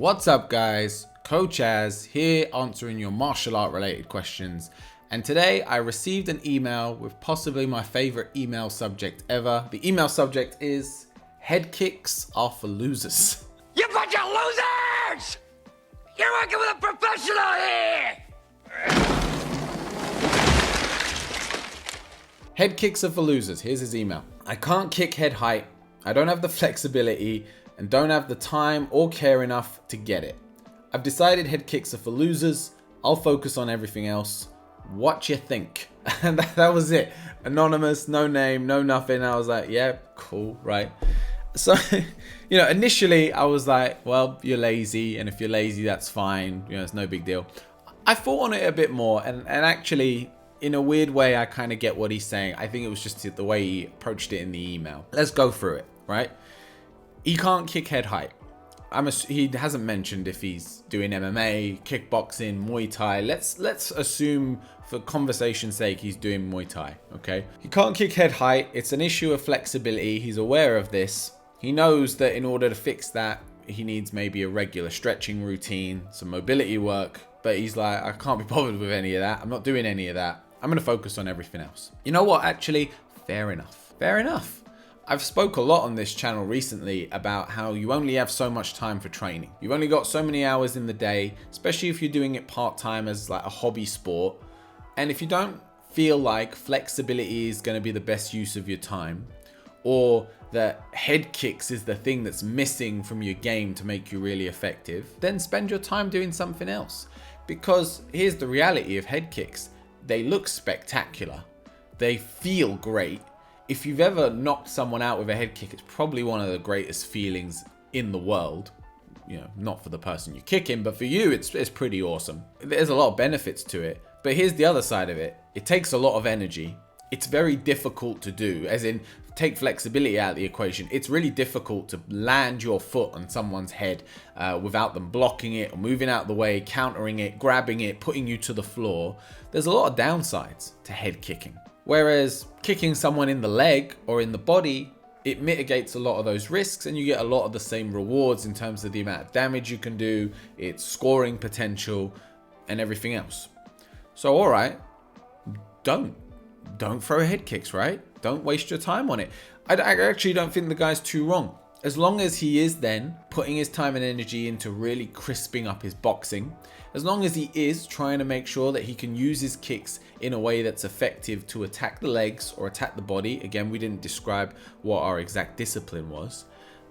What's up, guys? Coach Az here, answering your martial art related questions. And today I received an email with possibly my favorite email subject ever. The email subject is head kicks are for losers. You bunch of losers! You're working with a professional here! Head kicks are for losers. Here's his email. I can't kick head height. I don't have the flexibility and don't have the time or care enough to get it. I've decided head kicks are for losers. I'll focus on everything else. What you think? And that was it. Anonymous, no name, no nothing. I was like, yeah, cool, right? So, initially I was like, well, you're lazy, and if you're lazy, that's fine. It's no big deal. I thought on it a bit more, and actually, in a weird way, I kind of get what he's saying. I think it was just the way he approached it in the email. Let's go through it, right? He can't kick head height. He hasn't mentioned if he's doing MMA, kickboxing, Muay Thai. Let's assume, for conversation's sake, he's doing Muay Thai, okay? He can't kick head height. It's an issue of flexibility. He's aware of this. He knows that in order to fix that, he needs maybe a regular stretching routine, some mobility work. But he's like, I can't be bothered with any of that. I'm not doing any of that. I'm going to focus on everything else. You know what? Actually, fair enough. Fair enough. I've spoke a lot on this channel recently about how you only have so much time for training. You've only got so many hours in the day, especially if you're doing it part-time as like a hobby sport. And if you don't feel like flexibility is going to be the best use of your time, or that head kicks is the thing that's missing from your game to make you really effective, then spend your time doing something else. Because here's the reality of head kicks. They look spectacular. They feel great. If you've ever knocked someone out with a head kick, it's probably one of the greatest feelings in the world. Not for the person you're kicking, but for you, it's pretty awesome. There's a lot of benefits to it. But here's the other side of it. It takes a lot of energy. It's very difficult to do, as in take flexibility out of the equation. It's really difficult to land your foot on someone's head without them blocking it or moving out of the way, countering it, grabbing it, putting you to the floor. There's a lot of downsides to head kicking. Whereas kicking someone in the leg or in the body, it mitigates a lot of those risks and you get a lot of the same rewards in terms of the amount of damage you can do, its scoring potential, and everything else. So, all right, don't throw head kicks, right? Don't waste your time on it. I actually don't think the guy's too wrong. As long as he is then putting his time and energy into really crisping up his boxing, as long as he is trying to make sure that he can use his kicks in a way that's effective to attack the legs or attack the body, again, we didn't describe what our exact discipline was,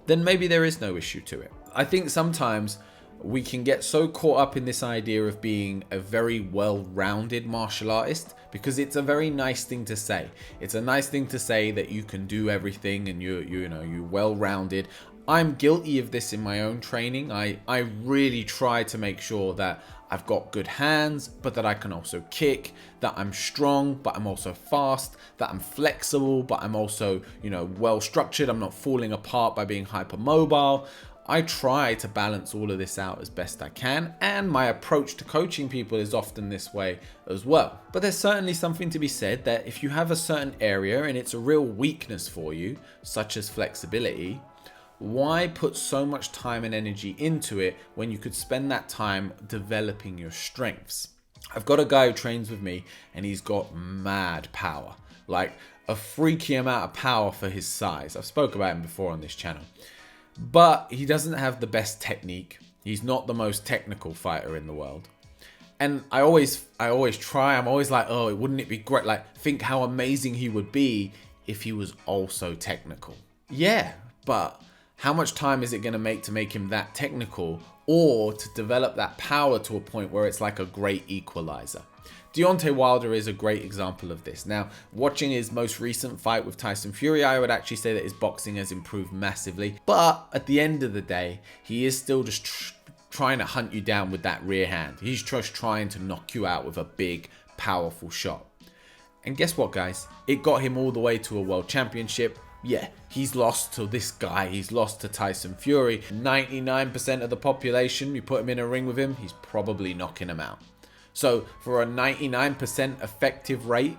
then maybe there is no issue to it. I think sometimes we can get so caught up in this idea of being a very well-rounded martial artist because it's a very nice thing to say. It's a nice thing to say that you can do everything and you're well-rounded. I'm guilty of this in my own training. I really try to make sure that I've got good hands, but that I can also kick, that I'm strong, but I'm also fast, that I'm flexible, but I'm also, well-structured. I'm not falling apart by being hypermobile. I try to balance all of this out as best I can, and my approach to coaching people is often this way as well. But there's certainly something to be said that if you have a certain area and it's a real weakness for you, such as flexibility, why put so much time and energy into it when you could spend that time developing your strengths? I've got a guy who trains with me and he's got mad power, like a freaky amount of power for his size. I've spoke about him before on this channel. But he doesn't have the best technique. He's not the most technical fighter in the world. And I always try. I'm always like, wouldn't it be great? Like, think how amazing he would be if he was also technical. Yeah, but how much time is it going to make him that technical or to develop that power to a point where it's like a great equalizer? Deontay Wilder is a great example of this. Now, watching his most recent fight with Tyson Fury, I would actually say that his boxing has improved massively. But at the end of the day, he is still just trying to hunt you down with that rear hand. He's just trying to knock you out with a big, powerful shot. And guess what, guys? It got him all the way to a world championship. Yeah, he's lost to this guy. He's lost to Tyson Fury. 99% of the population, you put him in a ring with him, he's probably knocking him out. So for a 99% effective rate,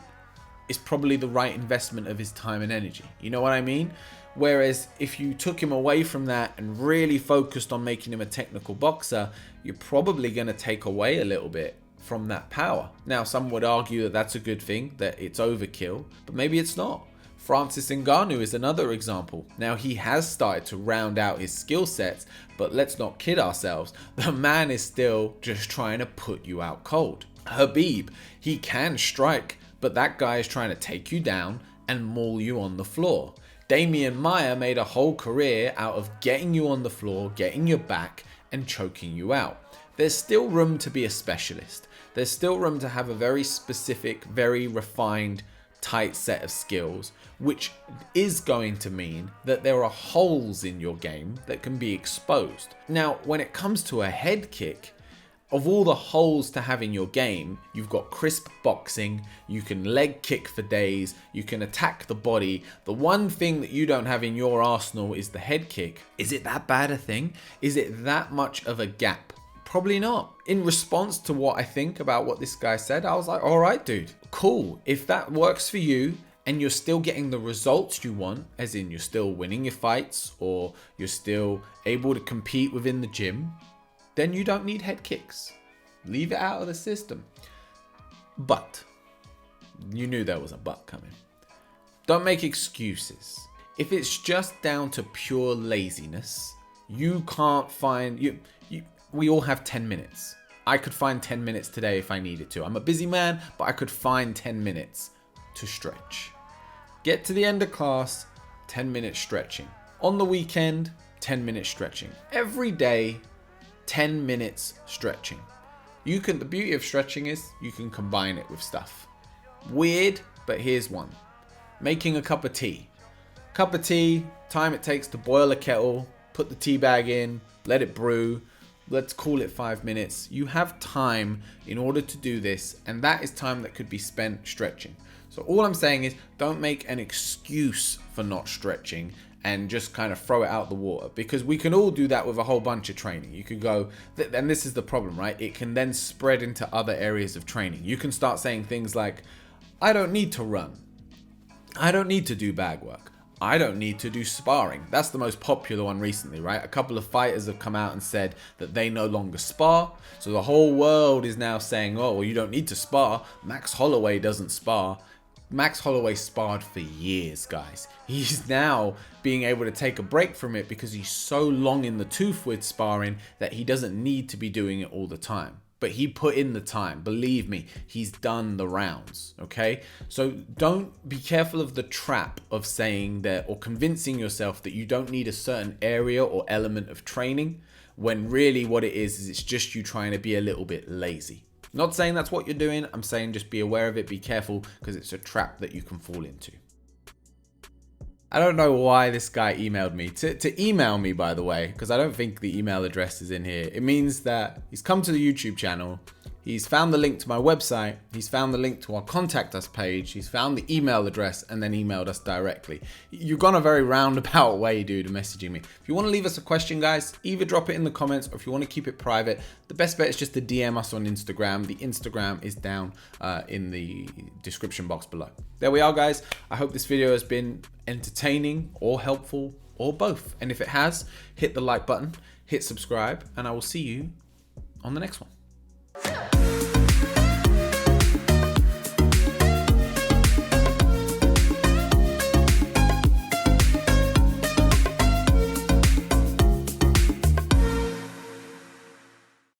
it's probably the right investment of his time and energy. You know what I mean? Whereas if you took him away from that and really focused on making him a technical boxer, you're probably going to take away a little bit from that power. Now, some would argue that that's a good thing, that it's overkill, but maybe it's not. Francis Ngannou is another example. Now, he has started to round out his skill sets, but let's not kid ourselves. The man is still just trying to put you out cold. Khabib, he can strike, but that guy is trying to take you down and maul you on the floor. Damian Maia made a whole career out of getting you on the floor, getting your back, and choking you out. There's still room to be a specialist. There's still room to have a very specific, very refined, tight set of skills, which is going to mean that there are holes in your game that can be exposed. Now, when it comes to a head kick, of all the holes to have in your game, you've got crisp boxing, you can leg kick for days, you can attack the body. The one thing that you don't have in your arsenal is the head kick. Is it that bad a thing? Is it that much of a gap? Probably not. In response to what I think about what this guy said, I was like, all right, dude, cool. If that works for you and you're still getting the results you want, as in you're still winning your fights or you're still able to compete within the gym, then you don't need head kicks. Leave it out of the system. But, you knew there was a but coming. Don't make excuses. If it's just down to pure laziness, you can't find... we all have 10 minutes. I could find 10 minutes today if I needed to. I'm a busy man, but I could find 10 minutes to stretch. Get to the end of class, 10 minutes stretching. On the weekend, 10 minutes stretching. Every day, 10 minutes stretching. The beauty of stretching is you can combine it with stuff. Weird, but here's one. Making a cup of tea. Cup of tea, time it takes to boil a kettle, put the tea bag in, let it brew. Let's call it 5 minutes. You have time in order to do this, and that is time that could be spent stretching. So all I'm saying is don't make an excuse for not stretching and just kind of throw it out the water, because we can all do that with a whole bunch of training. You could go, and this is the problem, right? It can then spread into other areas of training. You can start saying things like, I don't need to run. I don't need to do bag work. I don't need to do sparring. That's the most popular one recently, right? A couple of fighters have come out and said that they no longer spar. So the whole world is now saying, oh, well, you don't need to spar. Max Holloway doesn't spar. Max Holloway sparred for years, guys. He's now being able to take a break from it because he's so long in the tooth with sparring that he doesn't need to be doing it all the time. But he put in the time. Believe me, he's done the rounds, okay? So don't be careful of the trap of saying that or convincing yourself that you don't need a certain area or element of training, when really what it is it's just you trying to be a little bit lazy. Not saying that's what you're doing. I'm saying just be aware of it, be careful, because it's a trap that you can fall into. I don't know why this guy emailed me. To email me, by the way, because I don't think the email address is in here. It means that he's come to the YouTube channel. He's found the link to my website. He's found the link to our contact us page. He's found the email address and then emailed us directly. You've gone a very roundabout way, dude, of messaging me. If you want to leave us a question, guys, either drop it in the comments, or if you want to keep it private, the best bet is just to DM us on Instagram. The Instagram is down in the description box below. There we are, guys. I hope this video has been entertaining or helpful or both. And if it has, hit the like button, hit subscribe, and I will see you on the next one.